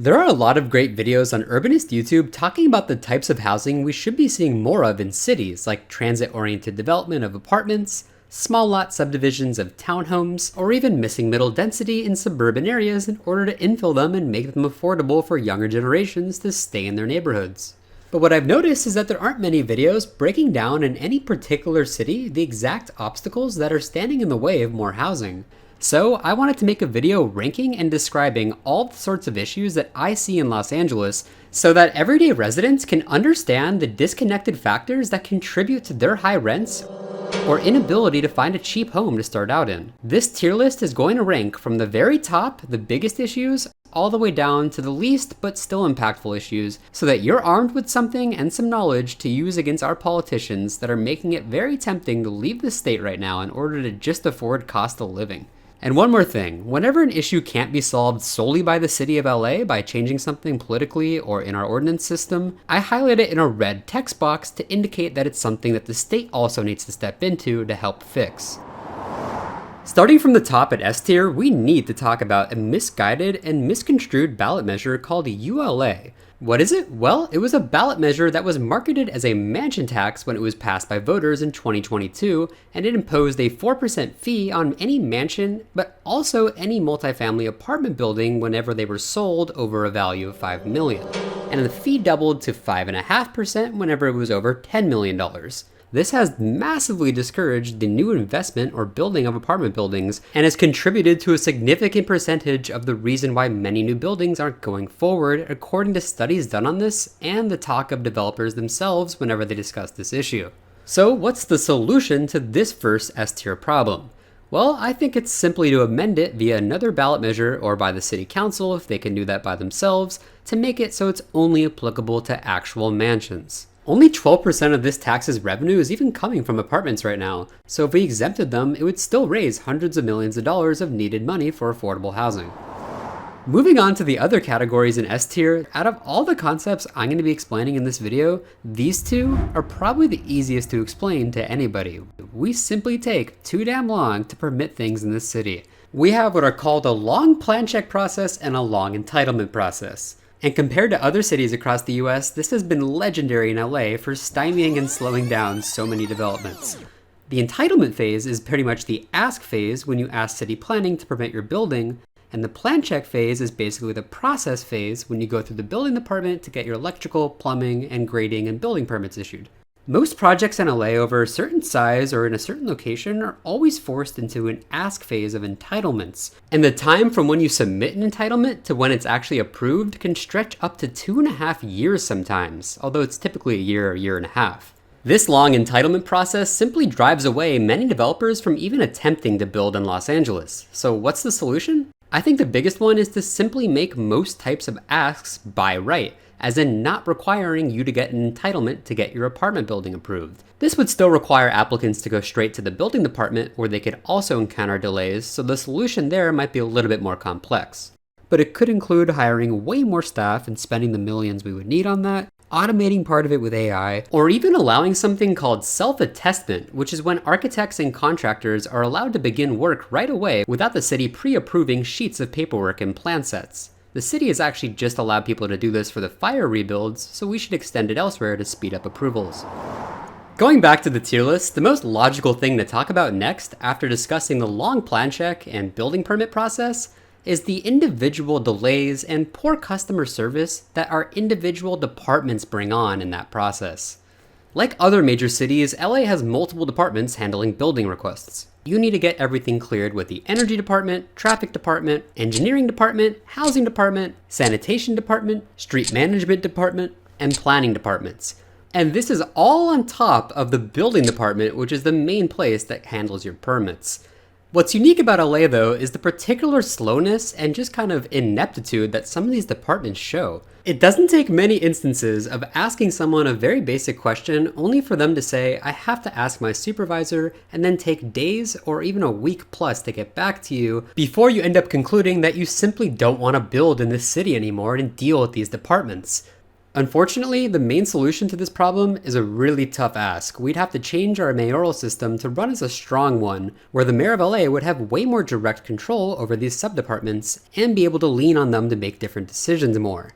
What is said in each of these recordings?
There are a lot of great videos on Urbanist YouTube talking about the types of housing we should be seeing more of in cities, like transit-oriented development of apartments, small lot subdivisions of townhomes, or even missing middle density in suburban areas in order to infill them and make them affordable for younger generations to stay in their neighborhoods. But what I've noticed is that there aren't many videos breaking down in any particular city the exact obstacles that are standing in the way of more housing. So I wanted to make a video ranking and describing all the sorts of issues that I see in Los Angeles so that everyday residents can understand the disconnected factors that contribute to their high rents or inability to find a cheap home to start out in. This tier list is going to rank from the very top, the biggest issues, all the way down to the least but still impactful issues, so that you're armed with something and some knowledge to use against our politicians that are making it very tempting to leave the state right now in order to just afford cost of living. And one more thing, whenever an issue can't be solved solely by the city of LA by changing something politically or in our ordinance system, I highlight it in a red text box to indicate that it's something that the state also needs to step into to help fix. Starting from the top at S tier, we need to talk about a misguided and misconstrued ballot measure called ULA. What is it? Well, it was a ballot measure that was marketed as a mansion tax when it was passed by voters in 2022, and it imposed a 4% fee on any mansion, but also any multifamily apartment building whenever they were sold over a value of $5 million. And the fee doubled to 5.5% whenever it was over $10 million. This has massively discouraged the new investment or building of apartment buildings and has contributed to a significant percentage of the reason why many new buildings aren't going forward, according to studies done on this and the talk of developers themselves whenever they discuss this issue. So what's the solution to this first S-tier problem? Well, I think it's simply to amend it via another ballot measure or by the city council if they can do that by themselves to make it so it's only applicable to actual mansions. Only 12% of this tax's revenue is even coming from apartments right now, so if we exempted them, it would still raise hundreds of millions of dollars of needed money for affordable housing. Moving on to the other categories in S tier, out of all the concepts I'm going to be explaining in this video, these two are probably the easiest to explain to anybody. We simply take too damn long to permit things in this city. We have what are called a long plan check process and a long entitlement process. And compared to other cities across the US, this has been legendary in LA for stymieing and slowing down so many developments. The entitlement phase is pretty much the ask phase when you ask city planning to permit your building, and the plan check phase is basically the process phase when you go through the building department to get your electrical, plumbing, and grading and building permits issued. Most projects in LA over a certain size or in a certain location are always forced into an ask phase of entitlements. And the time from when you submit an entitlement to when it's actually approved can stretch up to 2.5 years sometimes, although it's typically a year and a half. This long entitlement process simply drives away many developers from even attempting to build in Los Angeles. So what's the solution? I think the biggest one is to simply make most types of asks by right, as in not requiring you to get an entitlement to get your apartment building approved. This would still require applicants to go straight to the building department where they could also encounter delays, so the solution there might be a little bit more complex. But it could include hiring way more staff and spending the millions we would need on that, automating part of it with AI, or even allowing something called self-attestment, which is when architects and contractors are allowed to begin work right away without the city pre-approving sheets of paperwork and plan sets. The city has actually just allowed people to do this for the fire rebuilds, so we should extend it elsewhere to speed up approvals. Going back to the tier list, the most logical thing to talk about next, after discussing the long plan check and building permit process, is the individual delays and poor customer service that our individual departments bring on in that process. Like other major cities, LA has multiple departments handling building requests. You need to get everything cleared with the energy department, traffic department, engineering department, housing department, sanitation department, street management department, and planning departments. And this is all on top of the building department, which is the main place that handles your permits. What's unique about LA though is the particular slowness and just kind of ineptitude that some of these departments show. It doesn't take many instances of asking someone a very basic question only for them to say, I have to ask my supervisor, and then take days or even a week plus to get back to you before you end up concluding that you simply don't want to build in this city anymore and deal with these departments. Unfortunately, the main solution to this problem is a really tough ask. We'd have to change our mayoral system to run as a strong one, where the mayor of LA would have way more direct control over these subdepartments and be able to lean on them to make different decisions more.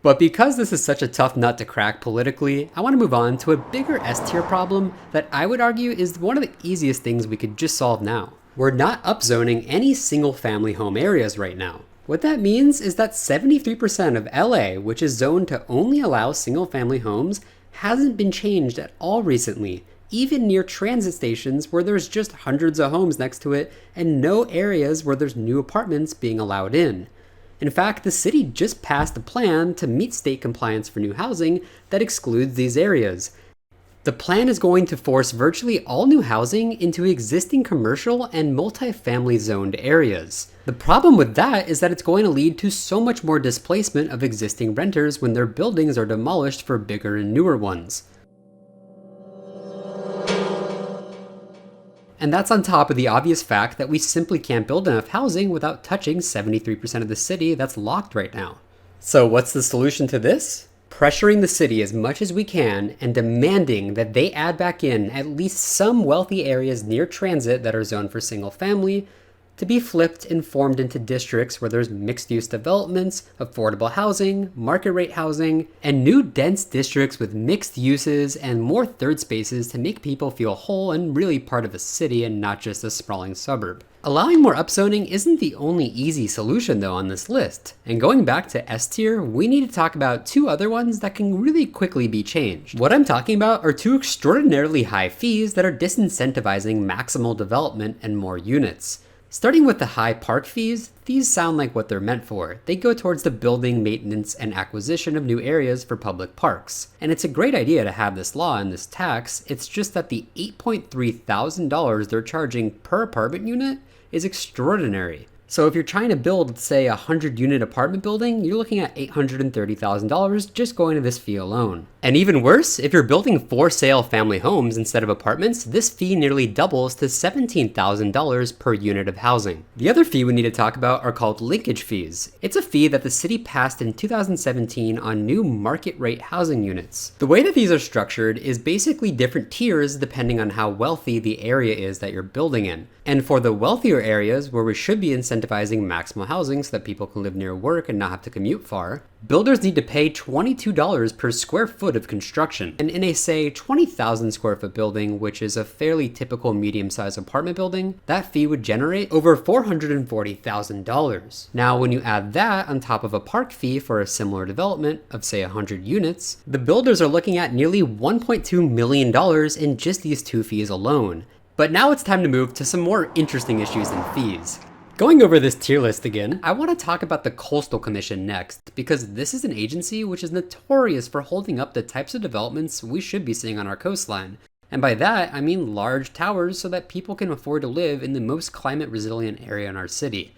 But because this is such a tough nut to crack politically, I want to move on to a bigger S-tier problem that I would argue is one of the easiest things we could just solve now. We're not upzoning any single family home areas right now. What that means is that 73% of LA, which is zoned to only allow single-family homes, hasn't been changed at all recently, even near transit stations where there's just hundreds of homes next to it and no areas where there's new apartments being allowed in. In fact, the city just passed a plan to meet state compliance for new housing that excludes these areas. The plan is going to force virtually all new housing into existing commercial and multifamily zoned areas. The problem with that is that it's going to lead to so much more displacement of existing renters when their buildings are demolished for bigger and newer ones. And that's on top of the obvious fact that we simply can't build enough housing without touching 73% of the city that's locked right now. So what's the solution to this? Pressuring the city as much as we can and demanding that they add back in at least some wealthy areas near transit that are zoned for single family to be flipped and formed into districts where there's mixed-use developments, affordable housing, market rate housing, and new dense districts with mixed uses and more third spaces to make people feel whole and really part of a city and not just a sprawling suburb. Allowing more upzoning isn't the only easy solution though on this list, and going back to S tier, we need to talk about two other ones that can really quickly be changed. What I'm talking about are two extraordinarily high fees that are disincentivizing maximal development and more units. Starting with the high park fees, these sound like what they're meant for. They go towards the building, maintenance, and acquisition of new areas for public parks. And it's a great idea to have this law and this tax, it's just that the $8.3 thousand they're charging per apartment unit is extraordinary. So if you're trying to build, say, a 100-unit apartment building, you're looking at $830,000 just going to this fee alone. And even worse, if you're building for-sale family homes instead of apartments, this fee nearly doubles to $17,000 per unit of housing. The other fee we need to talk about are called linkage fees. It's a fee that the city passed in 2017 on new market rate housing units. The way that these are structured is basically different tiers depending on how wealthy the area is that you're building in. And for the wealthier areas where we should be incentivizing maximal housing so that people can live near work and not have to commute far, builders need to pay $22 per square foot of construction. And in a, say, 20,000 square foot building, which is a fairly typical medium-sized apartment building, that fee would generate over $440,000. Now, when you add that on top of a park fee for a similar development of, say, 100 units, the builders are looking at nearly $1.2 million in just these two fees alone. But now it's time to move to some more interesting issues than fees. Going over this tier list again, I want to talk about the Coastal Commission next, because this is an agency which is notorious for holding up the types of developments we should be seeing on our coastline. And by that, I mean large towers so that people can afford to live in the most climate resilient area in our city.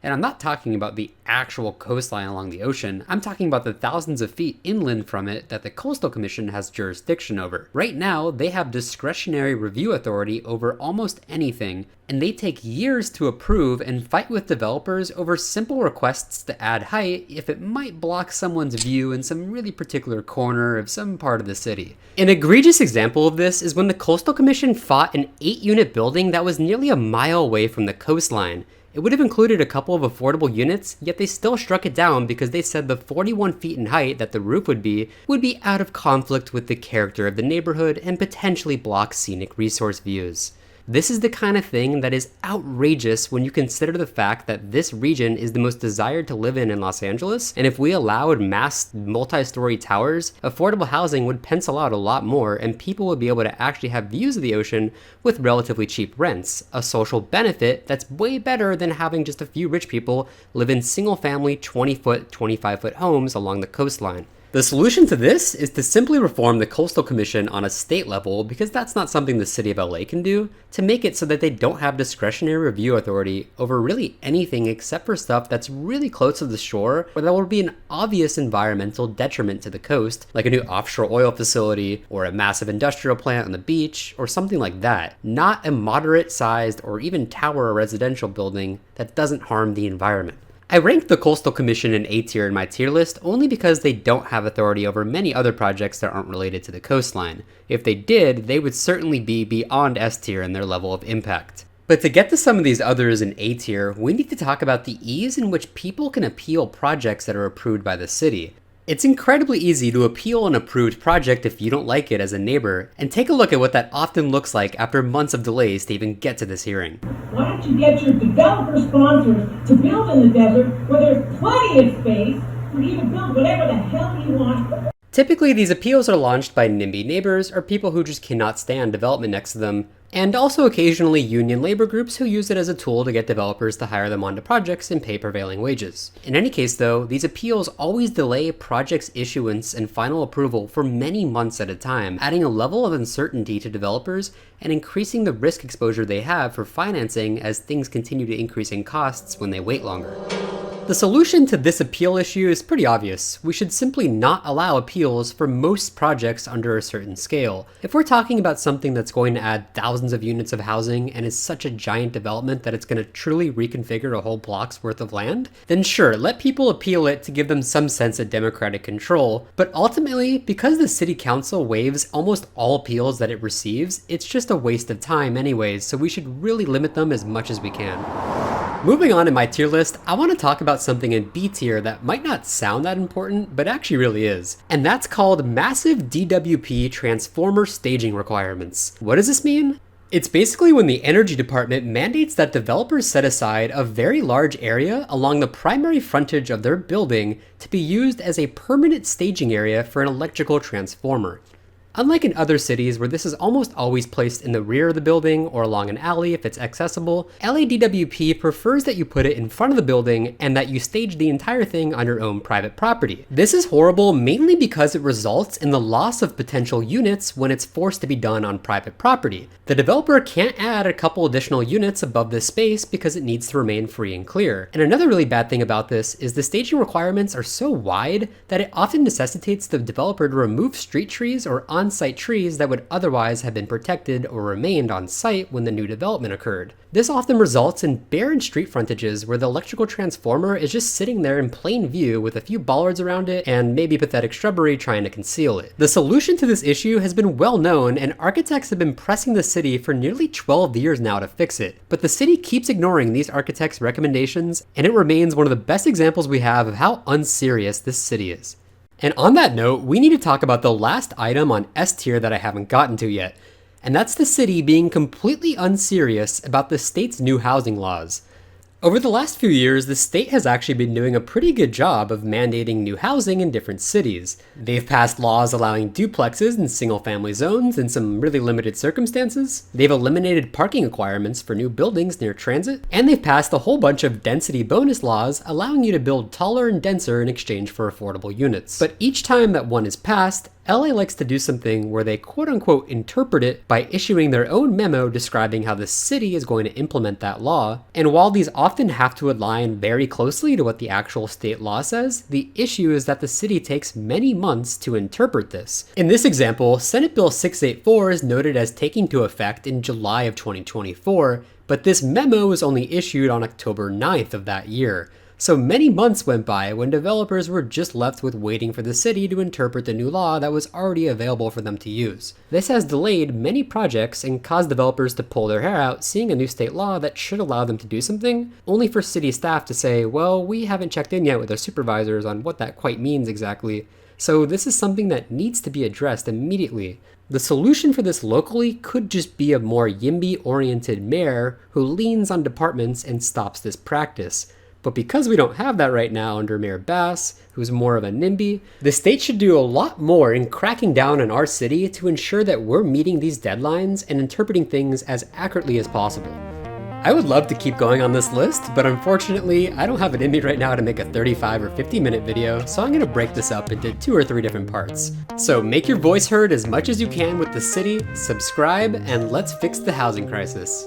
And I'm not talking about the actual coastline along the ocean, I'm talking about the thousands of feet inland from it that the Coastal Commission has jurisdiction over. Right now, they have discretionary review authority over almost anything, and they take years to approve and fight with developers over simple requests to add height if it might block someone's view in some really particular corner of some part of the city. An egregious example of this is when the Coastal Commission fought an 8-unit building that was nearly a mile away from the coastline. It would have included a couple of affordable units, yet they still struck it down because they said the 41 feet in height that the roof would be out of conflict with the character of the neighborhood and potentially block scenic resource views. This is the kind of thing that is outrageous when you consider the fact that this region is the most desired to live in Los Angeles, and if we allowed mass multi-story towers, affordable housing would pencil out a lot more and people would be able to actually have views of the ocean with relatively cheap rents, a social benefit that's way better than having just a few rich people live in single-family 20-foot, 25-foot homes along the coastline. The solution to this is to simply reform the Coastal Commission on a state level, because that's not something the city of LA can do, to make it so that they don't have discretionary review authority over really anything except for stuff that's really close to the shore or that will be an obvious environmental detriment to the coast, like a new offshore oil facility or a massive industrial plant on the beach or something like that, not a moderate sized or even tower or residential building that doesn't harm the environment. I ranked the Coastal Commission in A tier in my tier list only because they don't have authority over many other projects that aren't related to the coastline. If they did, they would certainly be beyond S tier in their level of impact. But to get to some of these others in A tier, we need to talk about the ease in which people can appeal projects that are approved by the city. It's incredibly easy to appeal an approved project if you don't like it as a neighbor, and take a look at what that often looks like after months of delays to even get to this hearing. Why don't you get your developer sponsors to build in the desert where there's plenty of space for you to build whatever the hell you want? Typically, these appeals are launched by NIMBY neighbors or people who just cannot stand development next to them, and also occasionally union labor groups who use it as a tool to get developers to hire them onto projects and pay prevailing wages. In any case though, these appeals always delay projects' issuance and final approval for many months at a time, adding a level of uncertainty to developers and increasing the risk exposure they have for financing as things continue to increase in costs when they wait longer. The solution to this appeal issue is pretty obvious. We should simply not allow appeals for most projects under a certain scale. If we're talking about something that's going to add thousands of units of housing and is such a giant development that it's going to truly reconfigure a whole block's worth of land, then sure, let people appeal it to give them some sense of democratic control. But ultimately, because the city council waives almost all appeals that it receives, it's just a waste of time anyways, so we should really limit them as much as we can. Moving on in my tier list, I want to talk about something in B tier that might not sound that important, but actually really is. And that's called massive DWP transformer staging requirements. What does this mean? It's basically when the energy department mandates that developers set aside a very large area along the primary frontage of their building to be used as a permanent staging area for an electrical transformer. Unlike in other cities where this is almost always placed in the rear of the building or along an alley if it's accessible, LADWP prefers that you put it in front of the building and that you stage the entire thing on your own private property. This is horrible mainly because it results in the loss of potential units when it's forced to be done on private property. The developer can't add a couple additional units above this space because it needs to remain free and clear. And another really bad thing about this is the staging requirements are so wide that it often necessitates the developer to remove street trees or on-site trees that would otherwise have been protected or remained on site when the new development occurred. This often results in barren street frontages where the electrical transformer is just sitting there in plain view with a few bollards around it and maybe pathetic shrubbery trying to conceal it. The solution to this issue has been well known, and architects have been pressing the city for nearly 12 years now to fix it. But the city keeps ignoring these architects' recommendations, and it remains one of the best examples we have of how unserious this city is. And on that note, we need to talk about the last item on S tier that I haven't gotten to yet, and that's the city being completely unserious about the state's new housing laws. Over the last few years, the state has actually been doing a pretty good job of mandating new housing in different cities. They've passed laws allowing duplexes in single-family zones in some really limited circumstances. They've eliminated parking requirements for new buildings near transit. And they've passed a whole bunch of density bonus laws allowing you to build taller and denser in exchange for affordable units. But each time that one is passed, LA likes to do something where they quote-unquote interpret it by issuing their own memo describing how the city is going to implement that law. And while these often have to align very closely to what the actual state law says, the issue is that the city takes many months to interpret this. In this example, Senate Bill 684 is noted as taking to effect in July of 2024, but this memo was only issued on October 9th of that year. So many months went by when developers were just left with waiting for the city to interpret the new law that was already available for them to use. This has delayed many projects and caused developers to pull their hair out seeing a new state law that should allow them to do something, only for city staff to say, well, we haven't checked in yet with our supervisors on what that quite means exactly. So this is something that needs to be addressed immediately. The solution for this locally could just be a more YIMBY-oriented mayor who leans on departments and stops this practice. But because we don't have that right now under Mayor Bass, who's more of a NIMBY, the state should do a lot more in cracking down on our city to ensure that we're meeting these deadlines and interpreting things as accurately as possible. I would love to keep going on this list, but unfortunately, I don't have an NIMBY right now to make a 35 or 50-minute video, so I'm gonna break this up into 2 or 3 different parts. So make your voice heard as much as you can with the city, subscribe, and let's fix the housing crisis.